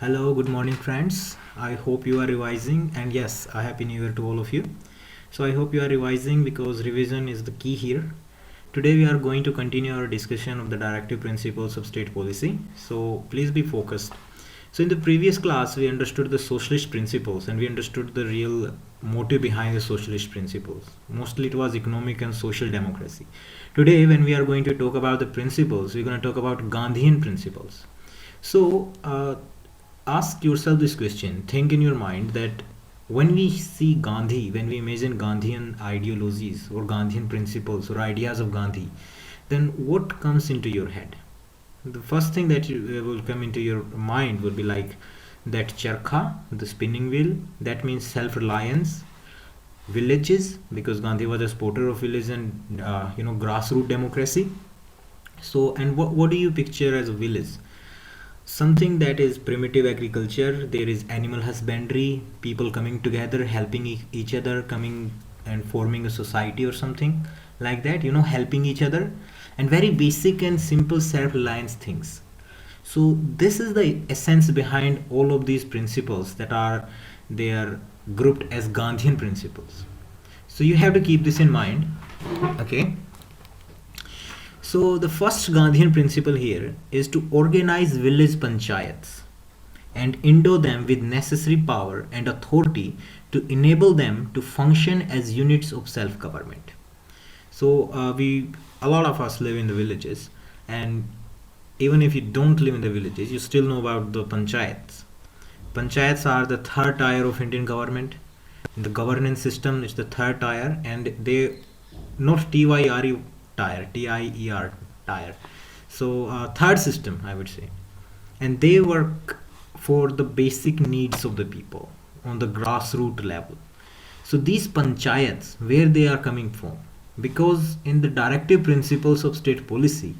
Hello, good morning, friends. I hope you are revising, and yes, a happy new year to all of you. So, I hope you are revising because revision is the key here. Today, we are going to continue our discussion of the directive principles of state policy. So, please be focused. So, in the previous class, we understood the socialist principles and we understood the real motive behind the socialist principles. Mostly, it was economic and social democracy. Today, when we are going to talk about the principles, we're going to talk about Gandhian principles. So, ask yourself this question. Think in your mind that when we see Gandhi, when we imagine Gandhian ideologies or Gandhian principles or ideas of Gandhi, then what comes into your head? The first thing that will come into your mind would be like that charkha, the spinning wheel. That means self-reliance, villages, because Gandhi was a supporter of village and grassroots democracy. So, and what do you picture as a village? Something that is primitive agriculture. There is animal husbandry, people coming together, helping each other, coming and forming a society or something like that, helping each other, and very basic and simple self-reliance things. So this is the essence behind all of these principles that are they are grouped as Gandhian principles. So you have to keep this in mind. Okay. So the first Gandhian principle here is to organize village panchayats and endow them with necessary power and authority to enable them to function as units of self-government. So we, a lot of us live in the villages, and even if you don't live in the villages, you still know about the panchayats. Panchayats are the third tier of Indian government. In the governance system, it's the third tier, and they not TYRE tier, TIER tier. So third system, I would say, and they work for the basic needs of the people on the grassroots level. So these panchayats, where they are coming from, because in the directive principles of state policy,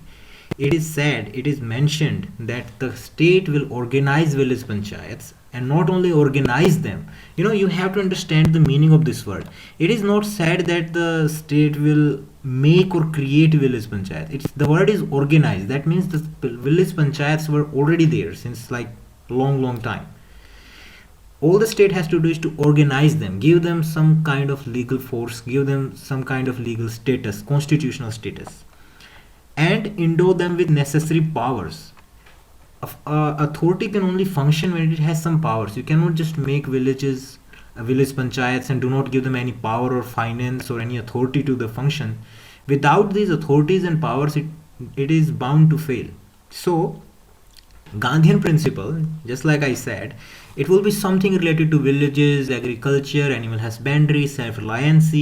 it is said, it is mentioned that the state will organize village panchayats, and not only organize them. You have to understand the meaning of this word. It is not said that the state will make or create village panchayats. It's the word is organize. That means the village panchayats were already there since like long time. All the state has to do is to organize them, give them some kind of legal force, give them some kind of legal status, constitutional status, and endow them with necessary powers. Authority can only function when it has some powers. You cannot just make village panchayats and do not give them any power or finance or any authority to the function. Without these authorities and powers, it is bound to fail. So Gandhian principle, just like I said, it will be something related to villages, agriculture, animal husbandry, self-reliance,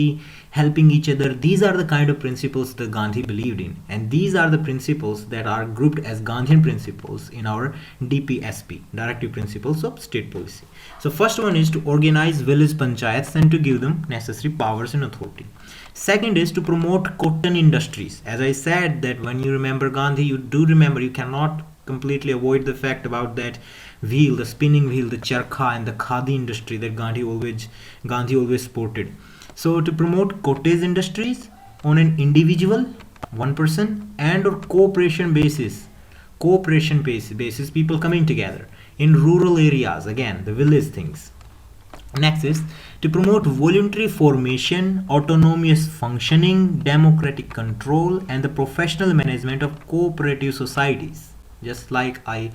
helping each other. These are the kind of principles that Gandhi believed in, and these are the principles that are grouped as Gandhian principles in our DPSP, Directive Principles of State Policy. So first one is to organize village panchayats and to give them necessary powers and authority. Second is to promote cotton industries. As I said, that when you remember Gandhi, you do remember, you cannot completely avoid the fact about that wheel, the spinning wheel, the charkha, and the khadi industry that Gandhi always supported. So to promote cottage industries on an individual, one person, and or cooperation basis, people coming together in rural areas, again the village things. Next is to promote voluntary formation, autonomous functioning, democratic control, and the professional management of cooperative societies. Just like I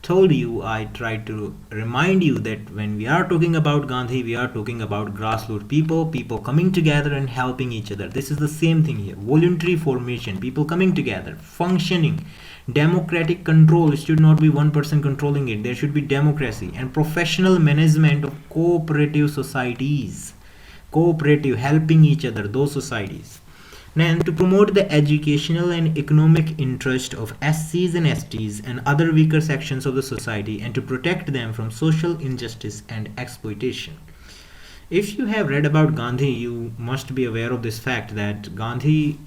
told you, I tried to remind you that when we are talking about Gandhi, we are talking about grassroots people coming together and helping each other. This is the same thing here. Voluntary formation, people coming together, functioning, democratic control. It should not be one person controlling it. There should be democracy and professional management of cooperative societies. Cooperative, helping each other, those societies. And to promote the educational and economic interest of SCs and STs and other weaker sections of the society, and to protect them from social injustice and exploitation. If you have read about Gandhi, you must be aware of this fact that Gandhi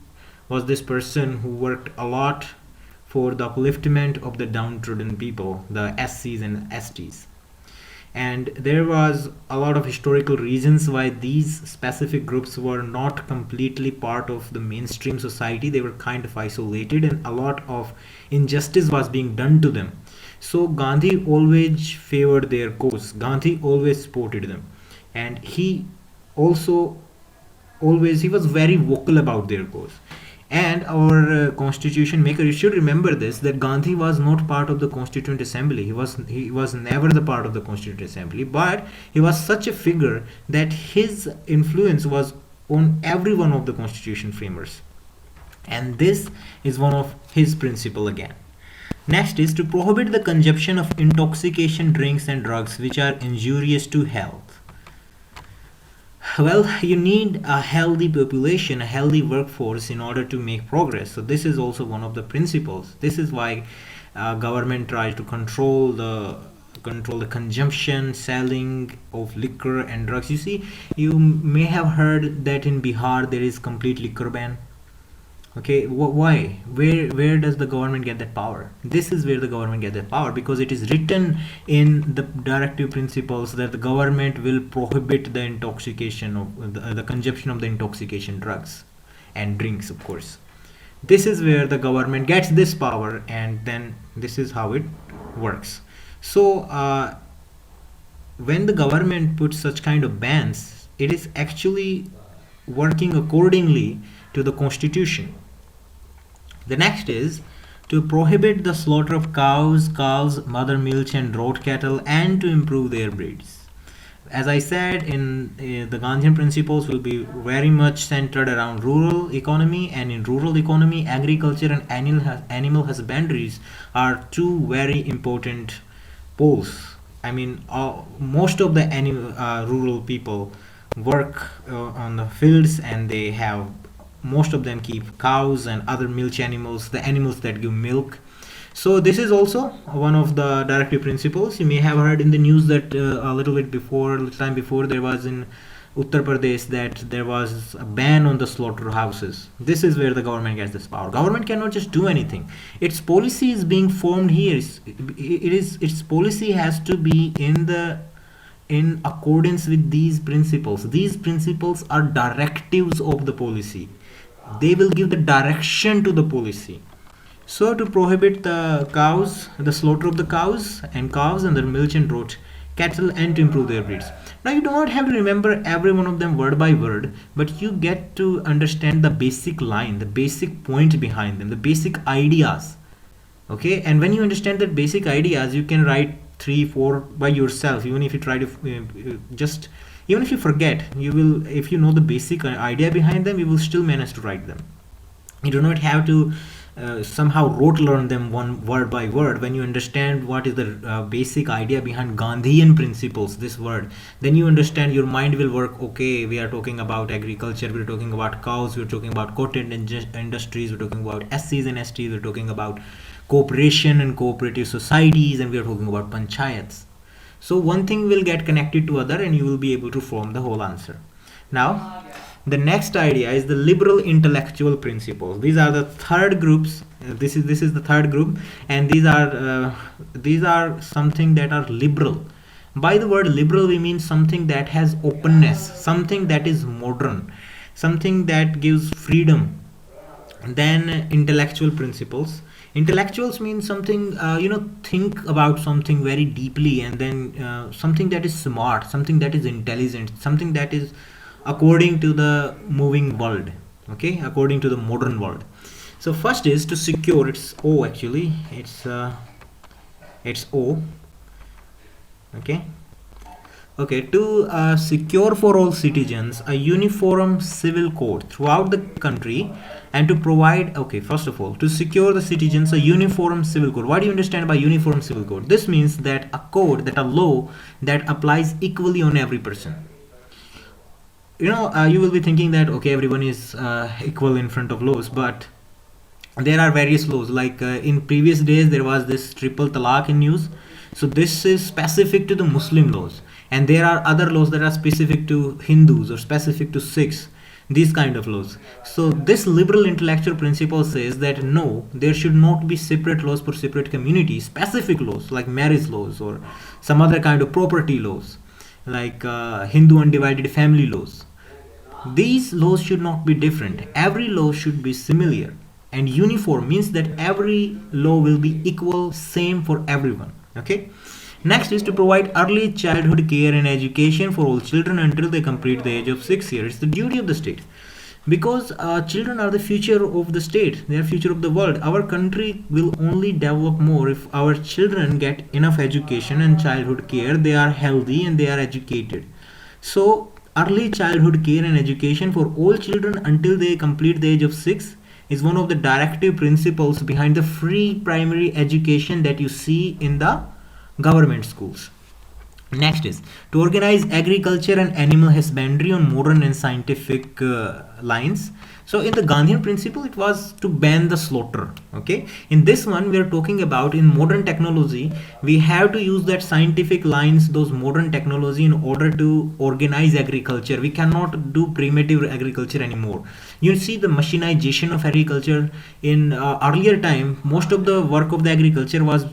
was this person who worked a lot for the upliftment of the downtrodden people, the SCs and STs. And there was a lot of historical reasons why these specific groups were not completely part of the mainstream society. They were kind of isolated, and a lot of injustice was being done to them. So Gandhi always favored their cause. Gandhi always supported them, and he also always he was very vocal about their cause. And our constitution maker, you should remember this, that Gandhi was not part of the Constituent Assembly. He was never the part of the Constituent Assembly, but he was such a figure that his influence was on every one of the constitution framers, and this is one of his principle again. Next is to prohibit the consumption of intoxication drinks and drugs which are injurious to health. Well, you need a healthy population, a healthy workforce in order to make progress. So this is also one of the principles. This is why government tries to control the consumption, selling of liquor and drugs. You see, you may have heard that in Bihar there is complete liquor ban. Okay, why? Where does the government get that power? This is where the government gets that power, because it is written in the directive principles that the government will prohibit the intoxication of the consumption of the intoxication drugs and drinks, of course. This is where the government gets this power, and then this is how it works. So when the government puts such kind of bans, it is actually working accordingly to the constitution. The next is to prohibit the slaughter of cows, calves, mother milch and draught cattle, and to improve their breeds. As I said, in the Gandhian principles will be very much centered around rural economy, and in rural economy, agriculture and animal husbandries are two very important poles. I mean, most of the rural people work on the fields, and they have most of them keep cows and other milch animals, the animals that give milk. So this is also one of the directive principles. You may have heard in the news that a little time before, there was in Uttar Pradesh that there was a ban on the slaughterhouses. This is where the government gets this power. Government cannot just do anything. Its policy is being formed here. Its policy has to be in accordance with these principles. These principles are directives of the policy. They will give the direction to the policy. So to prohibit the slaughter of the cows and calves and their milch and draught cattle, and to improve their breeds. Now you do not have to remember every one of them word by word, but you get to understand the basic line, the basic point behind them, the basic ideas. Okay, and when you understand the basic ideas, you can write 3 4 by yourself. Even if you try to even if you forget, you will, if you know the basic idea behind them, you will still manage to write them. You do not have to somehow rote learn them one word by word. When you understand what is the basic idea behind Gandhian principles, this word, then you understand, your mind will work. Okay, we are talking about agriculture, we're talking about cows, we're talking about cotton industries, we're talking about SCs and STs, we're talking about cooperation and cooperative societies, and we are talking about panchayats. So one thing will get connected to other, and you will be able to form the whole answer. Now the next idea is the liberal intellectual principles. These are the third groups. This is the third group, and these are something that are liberal. By the word liberal, we mean something that has openness, something that is modern, something that gives freedom. Then intellectual principles. Intellectuals mean something, think about something very deeply, and then something that is smart, something that is intelligent, something that is according to the moving world. Okay, according to the modern world. So first is to secure. It's O actually. It's O. Okay, to secure for all citizens a uniform civil code throughout the country, and to provide, okay, first of all, to secure the citizens a uniform civil code. What do you understand by uniform civil code? This means that a law that applies equally on every person. You will be thinking that, okay, everyone is equal in front of laws, but there are various laws. Like in previous days, there was this triple talaq in news. So this is specific to the Muslim laws, and there are other laws that are specific to Hindus or specific to Sikhs, these kind of laws. So this liberal intellectual principle says that no, there should not be separate laws for separate communities, specific laws like marriage laws or some other kind of property laws, like Hindu undivided family laws. These laws should not be different. Every law should be similar, and uniform means that every law will be equal, same for everyone. Okay. Next is to provide early childhood care and education for all children until they complete the age of 6 years. It's the duty of the state, because children are the future of the state, they are future of the world. Our country will only develop more if our children get enough education and childhood care, they are healthy and they are educated. So early childhood care and education for all children until they complete the age of 6 is one of the directive principles behind the free primary education that you see in the government schools. Next is to organize agriculture and animal husbandry on modern and scientific lines. So in the Gandhian principle, it was to ban the slaughter. Okay. In this one, we are talking about in modern technology, we have to use that scientific lines, those modern technology in order to organize agriculture. We cannot do primitive agriculture anymore. You see the machinization of agriculture in earlier time. Most of the work of the agriculture was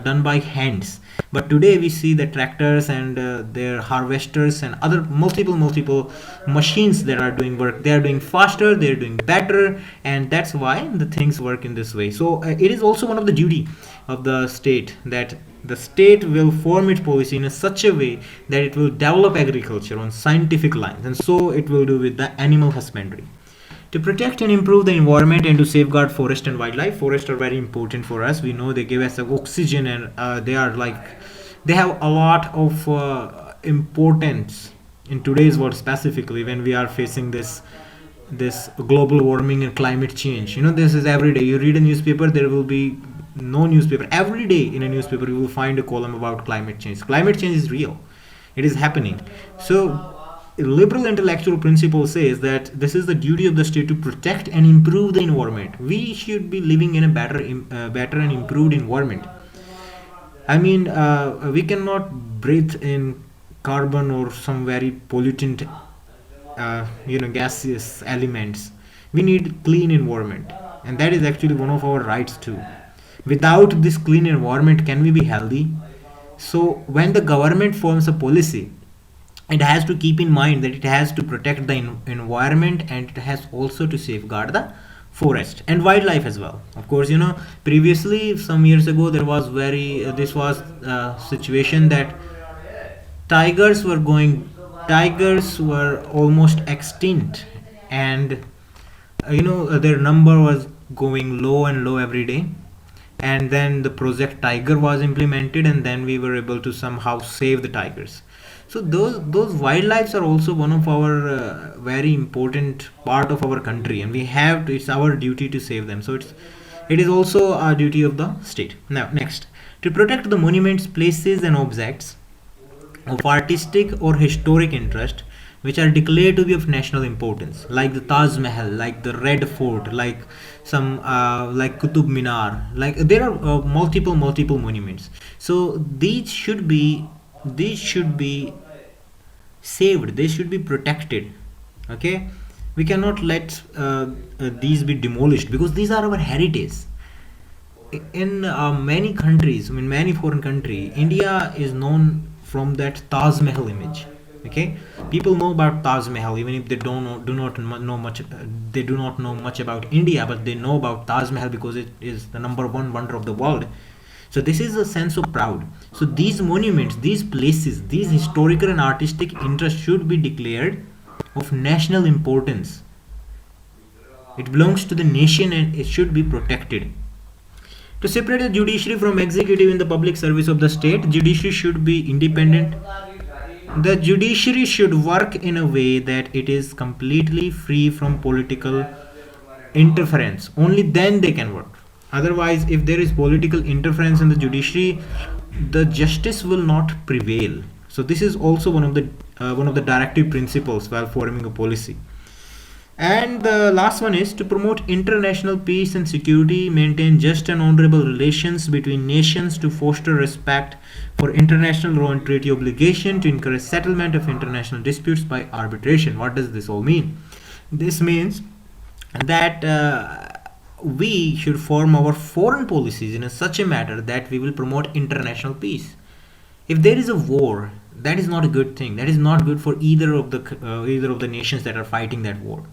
done by hands, but today we see the tractors and their harvesters and other multiple machines that are doing work. They are doing faster, they are doing better, and that's why the things work in this way. So it is also one of the duty of the state that the state will form its policy in such a way that it will develop agriculture on scientific lines, and so it will do with the animal husbandry. To protect and improve the environment and to safeguard forest and wildlife. Forests are very important for us. We know they give us oxygen, and they are like, they have a lot of importance in today's world, specifically when we are facing this global warming and climate change. You know, this is every day. You read a newspaper, there will be no newspaper. Every day in a newspaper, you will find a column about climate change. Climate change is real. It is happening. So liberal intellectual principle says that this is the duty of the state to protect and improve the environment. We should be living in a better and improved environment. I mean, we cannot breathe in carbon or some very pollutant, gaseous elements. We need clean environment, and that is actually one of our rights too. Without this clean environment, can we be healthy? So when the government forms a policy, it has to keep in mind that it has to protect the environment, and it has also to safeguard the forest and wildlife as well. Of course, previously some years ago there was this was a situation that tigers were going tigers were almost extinct, and their number was going low and low every day. And then the project tiger was implemented, and then we were able to somehow save the tigers. So those wildlife are also one of our very important part of our country, and we have to, it's our duty to save them. So it is also a duty of the state. Now next, to protect the monuments, places and objects of artistic or historic interest which are declared to be of national importance, like the Taj Mahal, like the Red Fort, like some like Qutub Minar, like there are multiple monuments. So these should be saved, they should be protected. Okay, we cannot let these be demolished, because these are our heritage. In many countries, in many foreign country, India is known from that Taj Mahal image. Okay, people know about Taj Mahal even if they do not know much. They do not know much about India, but they know about Taj Mahal because it is the number one wonder of the world. So this is a sense of proud. So these monuments, these places, these historical and artistic interests should be declared of national importance. It belongs to the nation and it should be protected. To separate the judiciary from executive in the public service of the state, judiciary should be independent. The judiciary should work in a way that it is completely free from political interference. Only then they can work. Otherwise, if there is political interference in the judiciary, the justice will not prevail. So this is also one of the directive principles while forming a policy. And the last one is to promote international peace and security, maintain just and honorable relations between nations, to foster respect for international law and treaty obligation, to encourage settlement of international disputes by arbitration. What does this all mean? This means that we should form our foreign policies in such a manner that we will promote international peace. If there is a war, that is not a good thing. That is not good for either of the nations that are fighting that war.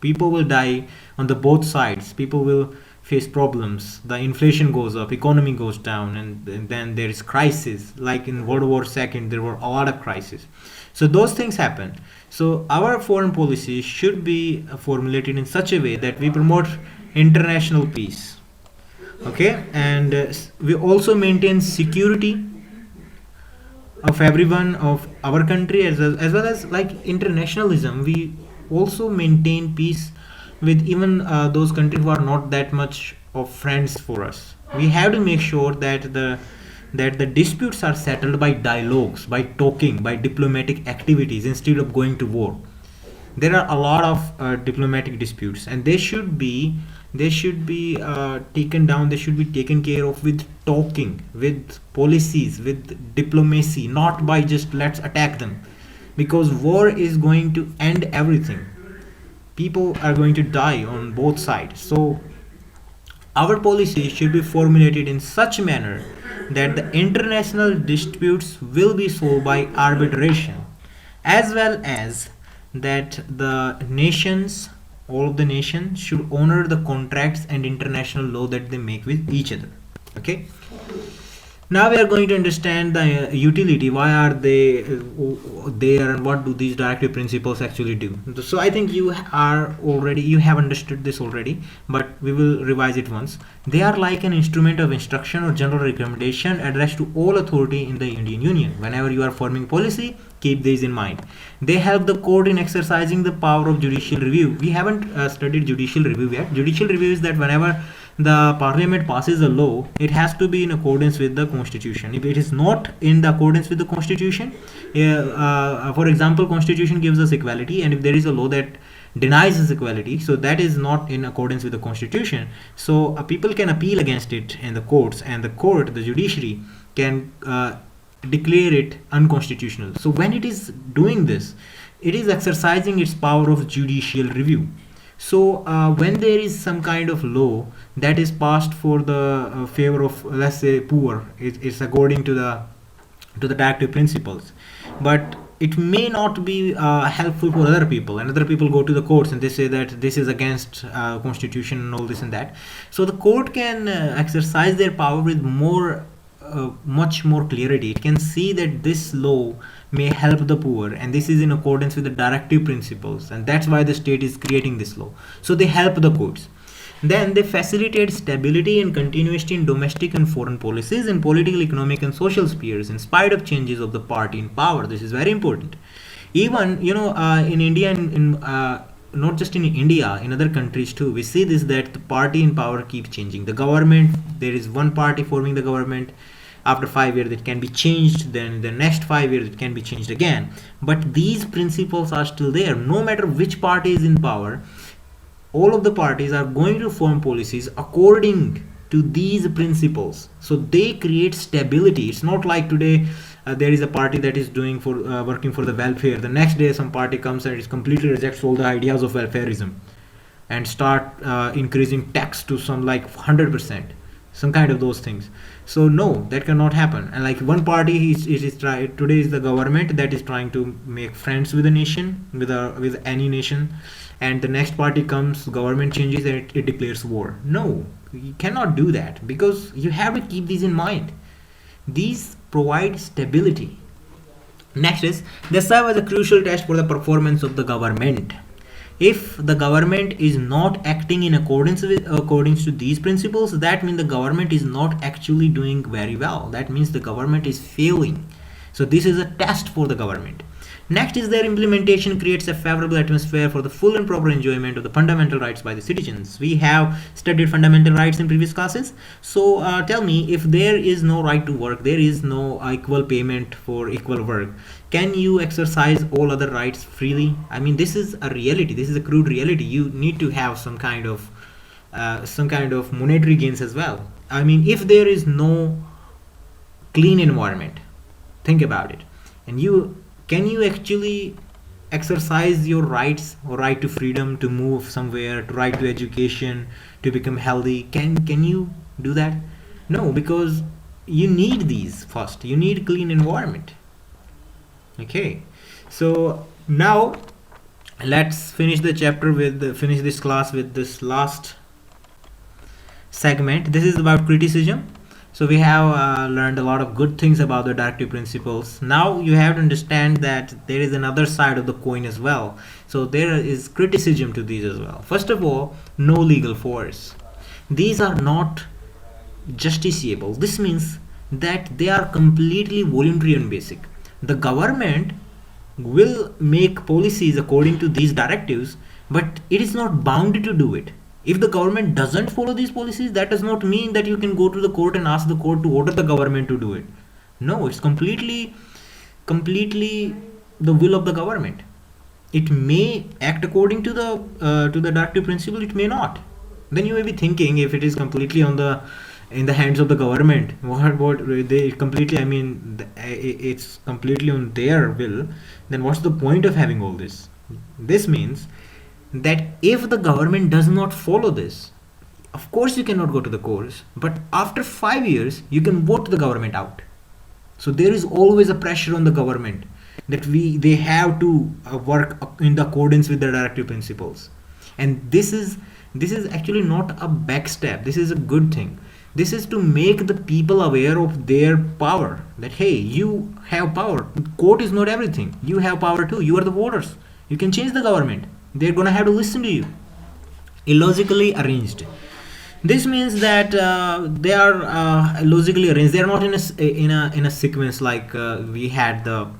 People will die on the both sides. People will face problems, the inflation goes up, economy goes down, and then there is crisis. Like in World War II, there were a lot of crises. So those things happen. So our foreign policy should be formulated in such a way that we promote international peace. Okay, and we also maintain security of everyone of our country, as well as like internationalism. We also maintain peace with even those countries who are not that much of friends for us. We have to make sure that the disputes are settled by dialogues, by talking, by diplomatic activities instead of going to war. There are a lot of diplomatic disputes, and they should be taken down. They should be taken care of with talking, with policies, with diplomacy, not by just let's attack them, because war is going to end everything. People are going to die on both sides. So our policy should be formulated in such manner that the international disputes will be solved by arbitration, as well as that the nations, all of the nations, should honor the contracts and international law that they make with each other. Okay. Now we are going to understand the utility. Why are they there, and what do these directive principles actually do? So I think you have understood this already, but we will revise it once. They are like an instrument of instruction or general recommendation addressed to all authority in the Indian Union. Whenever you are forming policy, keep these in mind. They help the court in exercising the power of judicial review. We haven't studied judicial review yet. Judicial review is that whenever the parliament passes a law, it has to be in accordance with the constitution. If it is not in the accordance with the constitution, for example, constitution gives us equality, and if there is a law that denies this equality, so that is not in accordance with the constitution. So people can appeal against it in the courts, and the court, the judiciary, can declare it unconstitutional. So when it is doing this, it is exercising its power of judicial review. So when there is some kind of law that is passed for the favor of, let's say, poor, it's according to the directive principles, but it may not be helpful for other people, and other people go to the courts and they say that this is against constitution and all this and that. So the court can exercise their power with much more clarity. It can see that this law may help the poor, and this is in accordance with the directive principles, and that's why the state is creating this law. So they help the courts. Then they facilitate stability and continuity in domestic and foreign policies in political, economic, and social spheres in spite of changes of the party in power. This is very important. Even in India, not just in India, in other countries too, we see this, that the party in power keeps changing. The government, there is one party forming the government. After 5 years it can be changed, then the next 5 years it can be changed again, but these principles are still there. No matter which party is in power, all of the parties are going to form policies according to these principles. So they create stability. It's not like today there is a party that is doing for working for the welfare. The next day some party comes and it completely rejects all the ideas of welfareism and start increasing tax to some like 100%, some kind of those things. So no, that cannot happen. And like one party today is the government that is trying to make friends with a nation, with any nation, and the next party comes, government changes, and it declares war. No, you cannot do that, because you have to keep these in mind. These provide stability. Next is, they serve as a crucial test for the performance of the government. If the government is not acting in accordance to these principles, that means the government is not actually doing very well. That means the government is failing. So this is a test for the government. Next is, their implementation creates a favorable atmosphere for the full and proper enjoyment of the fundamental rights by the citizens. We have studied fundamental rights in previous classes. So tell me, if there is no right to work, there is no equal payment for equal work, can you exercise all other rights freely? I mean, this is a reality. This is a crude reality. You need to have some kind of monetary gains as well. I mean, if there is no clean environment, think about it, and can you actually exercise your rights, or right to freedom, to move somewhere, to right to education, to become healthy? Can you do that? No, because you need these first. You need clean environment. Okay, so now let's finish the chapter finish this class with this last segment, this is about criticism. So we have learned a lot of good things about the directive principles. Now you have to understand that there is another side of the coin as well. So there is criticism to these as well. First of all, no legal force. These are not justiciable. This means that they are completely voluntary and basic. The government will make policies according to these directives, but it is not bound to do it. If the government doesn't follow these policies, that does not mean that you can go to the court and ask the court to order the government to do it. No, it's completely the will of the government. It may act according to the directive principle, it may not. Then you may be thinking, if it is completely on the in the hands of the government, what they completely, I mean, it's completely on their will, then what's the point of having all this? This means that if the government does not follow this, of course you cannot go to the courts, but after 5 years you can vote the government out. So there is always a pressure on the government that they have to work in the accordance with the directive principles. And this is actually not a backstep, this is a good thing. This is to make the people aware of their power, that hey, you have power, court is not everything, you have power too, you are the voters, you can change the government, they're gonna have to listen to you. Illogically arranged, this means that they are logically arranged, they are not in a sequence like we had the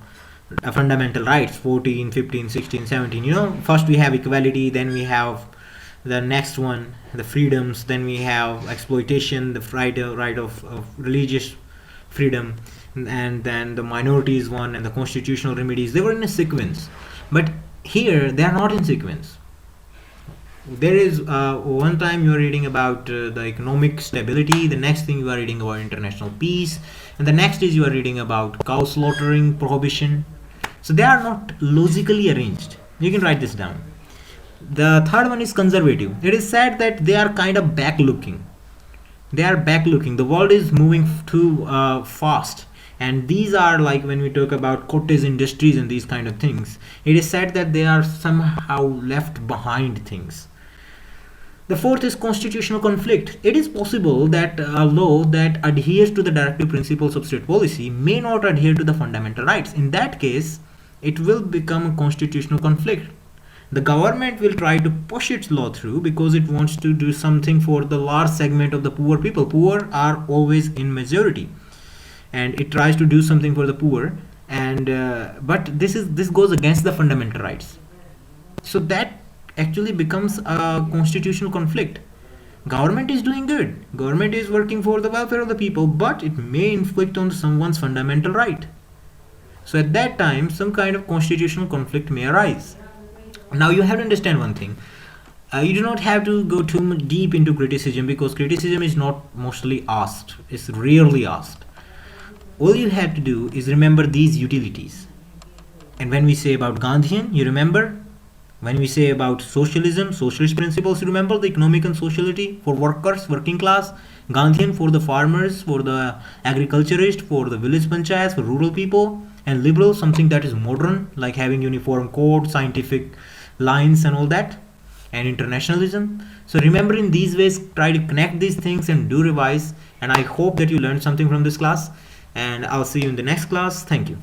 fundamental rights 14, 15, 16, 17. First we have equality, then we have the next one, the freedoms, then we have exploitation, the right of religious freedom, and then the minorities one, and the constitutional remedies. They were in a sequence, but here they are not in sequence. There is one time you are reading about the economic stability, the next thing you are reading about international peace, and the next is you are reading about cow slaughtering prohibition. So they are not logically arranged. You can write this down. The third one is conservative. It is said that they are kind of back looking. The world is moving too fast, and these are like, when we talk about cottage industries and these kind of things, it is said that they are somehow left behind things. The fourth is constitutional conflict. It is possible that a law that adheres to the directive principles of state policy may not adhere to the fundamental rights. In that case, it will become a constitutional conflict. The government will try to push its law through because it wants to do something for the large segment of the poor people. Poor are always in majority, and it tries to do something for the poor, and but this goes against the fundamental rights. So that actually becomes a constitutional conflict. Government is doing good, government is working for the welfare of the people, but it may inflict on someone's fundamental right. So at that time, some kind of constitutional conflict may arise. Now you have to understand one thing. You do not have to go too much deep into criticism, because criticism is not mostly asked, it's rarely asked. All you have to do is remember these utilities. And when we say about Gandhian, you remember. When we say about socialism, socialist principles, you remember the economic and sociality for workers, working class. Gandhian for the farmers, for the agriculturist, for the village panchayats, for rural people. And liberal, something that is modern, like having uniform code, scientific lines and all that, and internationalism. So remember, in these ways, try to connect these things and do revise. And I hope that you learned something from this class, and I'll see you in the next class. Thank you.